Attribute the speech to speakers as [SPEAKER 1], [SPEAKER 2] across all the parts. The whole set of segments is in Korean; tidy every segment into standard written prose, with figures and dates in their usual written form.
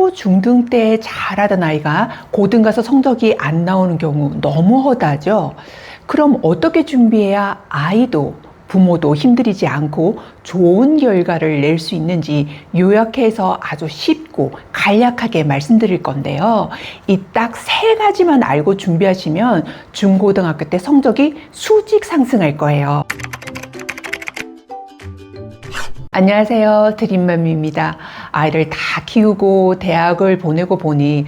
[SPEAKER 1] 초, 중등 때 잘하던 아이가 고등 가서 성적이 안 나오는 경우 너무 허다하죠. 그럼 어떻게 준비해야 아이도 부모도 힘들이지 않고 좋은 결과를 낼 수 있는지 요약해서 아주 쉽고 간략하게 말씀드릴 건데요. 이 딱 세 가지만 알고 준비하시면 중고등학교 때 성적이 수직 상승할 거예요. 안녕하세요. 드림맘입니다. 아이를 다 키우고 대학을 보내고 보니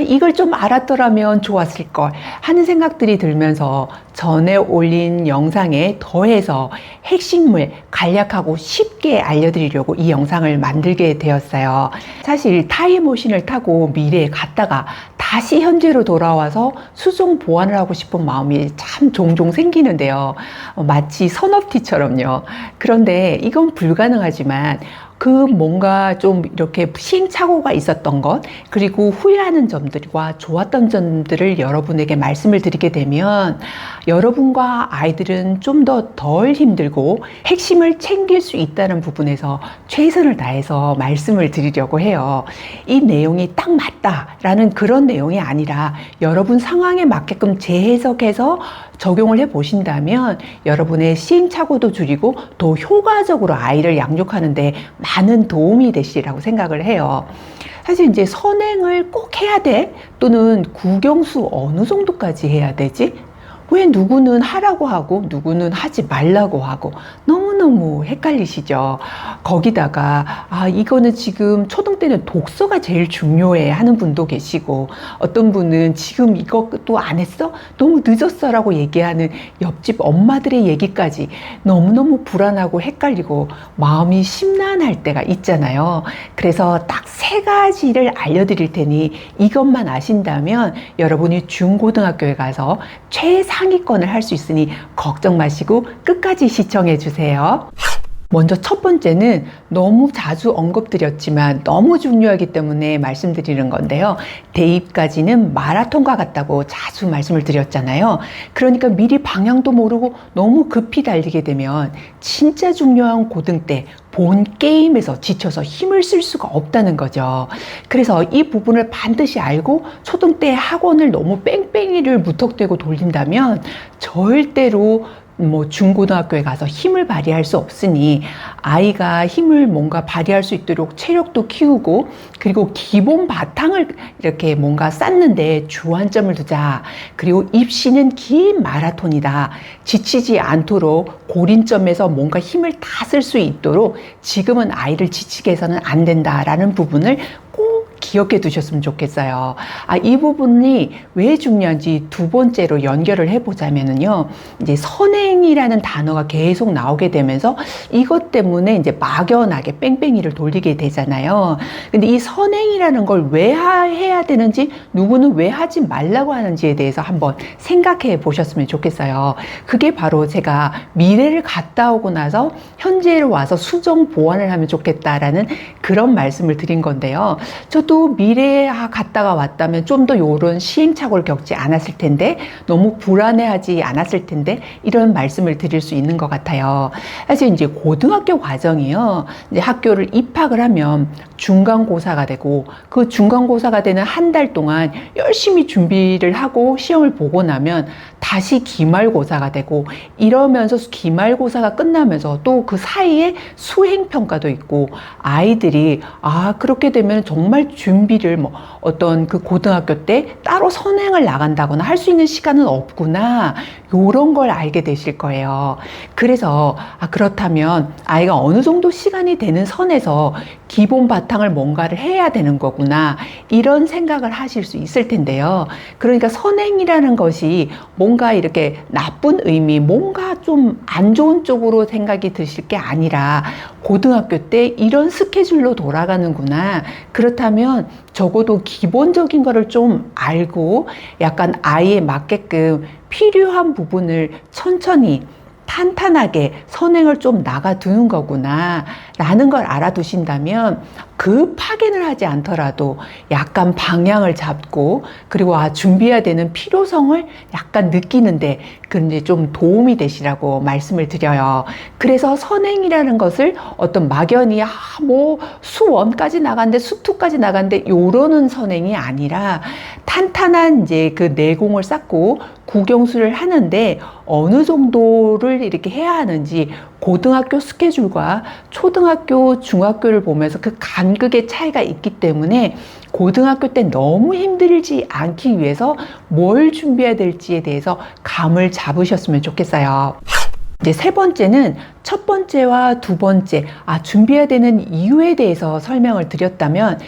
[SPEAKER 1] 이걸 좀 알았더라면 좋았을 걸 하는 생각들이 들면서 전에 올린 영상에 더해서 핵심을 간략하고 쉽게 알려드리려고 이 영상을 만들게 되었어요. 사실 타임머신을 타고 미래에 갔다가 다시 현재로 돌아와서 수정 보완을 하고 싶은 마음이 참 종종 생기는데요. 마치 선업티처럼요. 그런데 이건 불가능하지만 그 뭔가 좀 이렇게 시행착오가 있었던 것, 그리고 후회하는 점들과 좋았던 점들을 여러분에게 말씀을 드리게 되면 여러분과 아이들은 좀 더 덜 힘들고 핵심을 챙길 수 있다는 부분에서 최선을 다해서 말씀을 드리려고 해요. 이 내용이 딱 맞다라는 그런 내용이 아니라 여러분 상황에 맞게끔 재해석해서 적용을 해 보신다면 여러분의 시행착오도 줄이고 더 효과적으로 아이를 양육하는데 많은 도움이 되시리라고 생각을 해요. 사실 이제 선행을 꼭 해야 돼? 또는 국영수 어느 정도까지 해야 되지? 왜 누구는 하라고 하고 누구는 하지 말라고 하고 너무너무 헷갈리시죠? 거기다가 이거는 지금 초등 때는 독서가 제일 중요해 하는 분도 계시고, 어떤 분은 지금 이것도 안 했어? 너무 늦었어 라고 얘기하는 옆집 엄마들의 얘기까지 너무너무 불안하고 헷갈리고 마음이 심란할 때가 있잖아요. 그래서 딱 세 가지를 알려드릴 테니 이것만 아신다면 여러분이 중고등학교에 가서 최상위권을 할 수 있으니 걱정 마시고 끝까지 시청해 주세요. 먼저 첫 번째는 너무 자주 언급드렸지만 너무 중요하기 때문에 말씀드리는 건데요. 대입까지는 마라톤과 같다고 자주 말씀을 드렸잖아요. 그러니까 미리 방향도 모르고 너무 급히 달리게 되면 진짜 중요한 고등 때 본 게임에서 지쳐서 힘을 쓸 수가 없다는 거죠. 그래서 이 부분을 반드시 알고 초등 때 학원을 너무 뺑뺑이를 무턱대고 돌린다면 절대로 중고등학교에 가서 힘을 발휘할 수 없으니 아이가 힘을 뭔가 발휘할 수 있도록 체력도 키우고, 그리고 기본 바탕을 이렇게 뭔가 쌓는데 주안점을 두자. 그리고 입시는 긴 마라톤이다. 지치지 않도록 고린점에서 뭔가 힘을 다 쓸 수 있도록 지금은 아이를 지치게 해서는 안 된다라는 부분을 꼭 기억해 두셨으면 좋겠어요. 이 부분이 왜 중요한지 두 번째로 연결을 해보자면요. 이제 선행이라는 단어가 계속 나오게 되면서 이것 때문에 이제 막연하게 뺑뺑이를 돌리게 되잖아요. 근데 이 선행이라는 걸 왜 해야 되는지, 누구는 왜 하지 말라고 하는지에 대해서 한번 생각해 보셨으면 좋겠어요. 그게 바로 제가 미래를 갔다 오고 나서 현재로 와서 수정 보완을 하면 좋겠다라는 그런 말씀을 드린 건데요. 저도 미래에 갔다가 왔다면 좀 더 이런 시행착오를 겪지 않았을 텐데, 너무 불안해하지 않았을 텐데, 이런 말씀을 드릴 수 있는 것 같아요. 사실 이제 고등학교 과정이요. 이제 학교를 입학을 하면 중간고사가 되고, 그 중간고사가 되는 한 달 동안 열심히 준비를 하고 시험을 보고 나면 다시 기말고사가 되고, 이러면서 기말고사가 끝나면서 또 그 사이에 수행평가도 있고, 아이들이 그렇게 되면 정말 준비를 어떤 그 고등학교 때 따로 선행을 나간다거나 할 수 있는 시간은 없구나, 요런 걸 알게 되실 거예요. 그래서 그렇다면 아이가 어느 정도 시간이 되는 선에서 기본 바탕을 뭔가를 해야 되는 거구나, 이런 생각을 하실 수 있을 텐데요. 그러니까 선행이라는 것이 뭔가 이렇게 나쁜 의미, 뭔가 좀 안 좋은 쪽으로 생각이 드실 게 아니라 고등학교 때 이런 스케줄로 돌아가는구나. 그렇다면 적어도 기본적인 거를 좀 알고 약간 아이에 맞게끔 필요한 부분을 천천히 탄탄하게 선행을 좀 나가두는 거구나 라는 걸 알아두신다면 급하게는 하지 않더라도 약간 방향을 잡고 그리고 준비해야 되는 필요성을 약간 느끼는데 이제 좀 도움이 되시라고 말씀을 드려요. 그래서 선행이라는 것을 어떤 막연히 뭐 수원까지 나간대 수투까지 나간대 요러는 선행이 아니라 탄탄한 이제 그 내공을 쌓고 국영수를 하는데 어느 정도를 이렇게 해야 하는지 고등학교 스케줄과 초등학교, 중학교를 보면서 그 간극의 차이가 있기 때문에 고등학교 때 너무 힘들지 않기 위해서 뭘 준비해야 될지에 대해서 감을 잡으셨으면 좋겠어요. 이제 세 번째는 첫 번째와 두 번째, 준비해야 되는 이유에 대해서 설명을 드렸다면,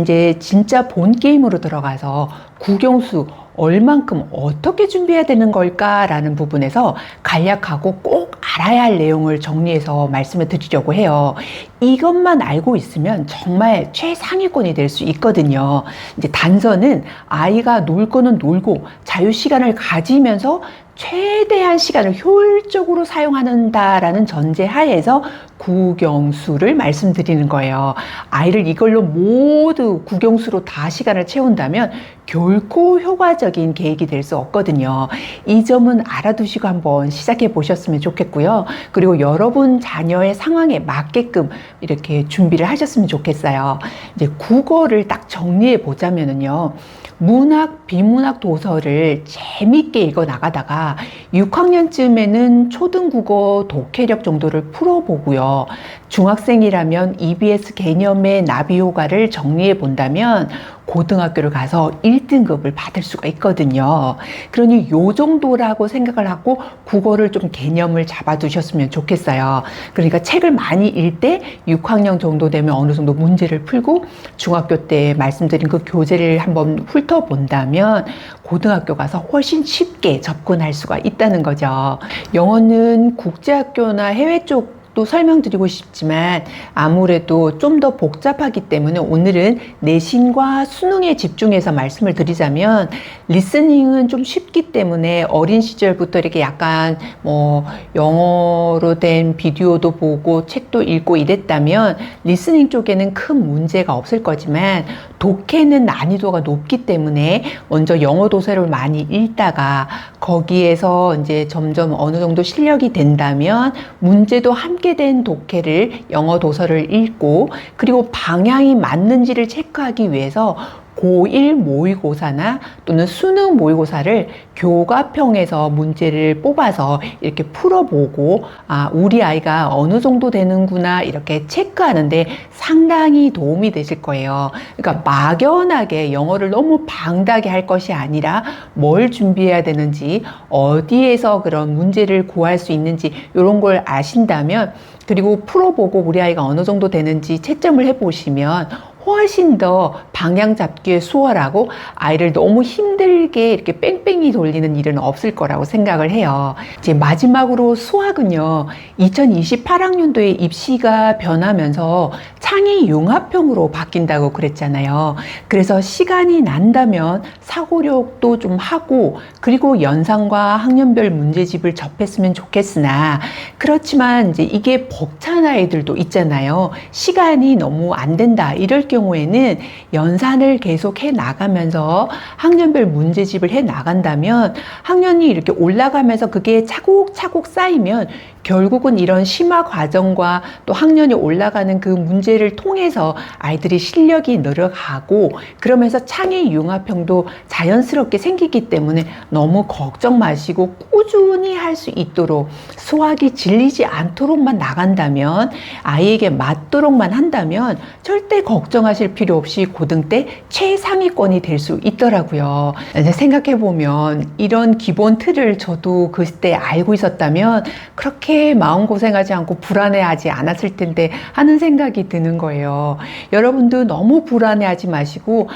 [SPEAKER 1] 이제 진짜 본 게임으로 들어가서 국영수 얼만큼 어떻게 준비해야 되는 걸까라는 부분에서 간략하고 꼭 알아야 할 내용을 정리해서 말씀을 드리려고 해요. 이것만 알고 있으면 정말 최상위권이 될 수 있거든요. 이제 단서는 아이가 놀 거는 놀고 자유시간을 가지면서 최대한 시간을 효율적으로 사용한다라는 전제 하에서 국영수를 말씀드리는 거예요. 아이를 이걸로 모두 국영수로 다 시간을 채운다면 결코 효과적인 계획이 될 수 없거든요. 이 점은 알아두시고 한번 시작해 보셨으면 좋겠고요. 그리고 여러분 자녀의 상황에 맞게끔 이렇게 준비를 하셨으면 좋겠어요. 이제 국어를 딱 정리해 보자면은요. 문학, 비문학 도서를 재밌게 읽어 나가다가 6학년쯤에는 초등국어 독해력 정도를 풀어보고요. 중학생이라면 EBS 개념의 나비 효과를 정리해 본다면 고등학교를 가서 1등급을 받을 수가 있거든요. 그러니 요 정도라고 생각을 하고 국어를 좀 개념을 잡아두셨으면 좋겠어요. 그러니까 책을 많이 읽을 때 6학년 정도 되면 어느 정도 문제를 풀고 중학교 때 말씀드린 그 교재를 한번 훑어본다면 고등학교 가서 훨씬 쉽게 접근할 수가 있다는 거죠. 영어는 국제학교나 해외 쪽 또 설명드리고 싶지만 아무래도 좀 더 복잡하기 때문에 오늘은 내신과 수능에 집중해서 말씀을 드리자면 리스닝은 좀 쉽기 때문에 어린 시절부터 이렇게 약간 뭐 영어로 된 비디오도 보고 책도 읽고 이랬다면 리스닝 쪽에는 큰 문제가 없을 거지만 독해는 난이도가 높기 때문에 먼저 영어 도서를 많이 읽다가 거기에서 이제 점점 어느 정도 실력이 된다면 문제도 함께 된 독해를 영어 도서를 읽고 그리고 방향이 맞는지를 체크하기 위해서 고1 모의고사나 또는 수능 모의고사를 교과평에서 문제를 뽑아서 이렇게 풀어보고 우리 아이가 어느 정도 되는구나 이렇게 체크하는데 상당히 도움이 되실 거예요. 그러니까 막연하게 영어를 너무 방대하게 할 것이 아니라 뭘 준비해야 되는지 어디에서 그런 문제를 구할 수 있는지 이런 걸 아신다면 그리고 풀어보고 우리 아이가 어느 정도 되는지 채점을 해보시면 훨씬 더 방향 잡기에 수월하고 아이를 너무 힘들게 이렇게 뺑뺑이 돌리는 일은 없을 거라고 생각을 해요. 이제 마지막으로 수학은요, 2028학년도에 입시가 변하면서 창의 융합형으로 바뀐다고 그랬잖아요. 그래서 시간이 난다면 사고력도 좀 하고 그리고 연산과 학년별 문제집을 접했으면 좋겠으나 그렇지만 이제 이게 벅찬 아이들도 있잖아요. 시간이 너무 안 된다 이럴 경우에는 연산을 계속 해 나가면서 학년별 문제집을 해 나간다면 학년이 이렇게 올라가면서 그게 차곡차곡 쌓이면 결국은 이런 심화 과정과 또 학년이 올라가는 그 문제를 통해서 아이들이 실력이 늘어가고 그러면서 창의 융합형도 자연스럽게 생기기 때문에 너무 걱정 마시고 꾸준히 할 수 있도록 수학이 질리지 않도록만 나간다면 아이에게 맞도록만 한다면 절대 걱정하실 필요 없이 고등 때 최상위권이 될 수 있더라고요. 생각해보면 이런 기본 틀을 저도 그때 알고 있었다면 그렇게 마음고생하지 않고 불안해하지 않았을 텐데 하는 생각이 드는 거예요. 여러분도 너무 불안해하지 마시고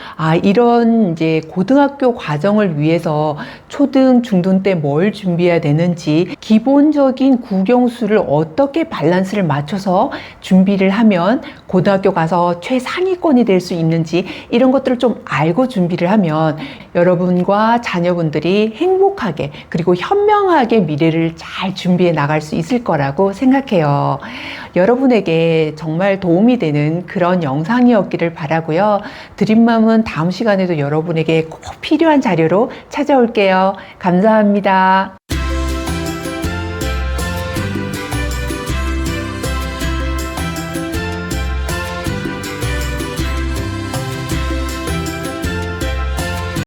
[SPEAKER 1] 이런 이제 고등학교 과정을 위해서 초등, 중등 때 뭘 준비해야 되는지 기본적인 국영수를 어떻게 밸런스를 맞춰서 준비를 하면 고등학교 가서 최상위권이 될 수 있는지 이런 것들을 좀 알고 준비를 하면 여러분과 자녀 자녀분들이 행복하게 그리고 현명하게 미래를 잘 준비해 나갈 수 있을 거라고 생각해요. 여러분에게 정말 도움이 되는 그런 영상이었기를 바라고요. 드림맘은 다음 시간에도 여러분에게 꼭 필요한 자료로 찾아올게요. 감사합니다.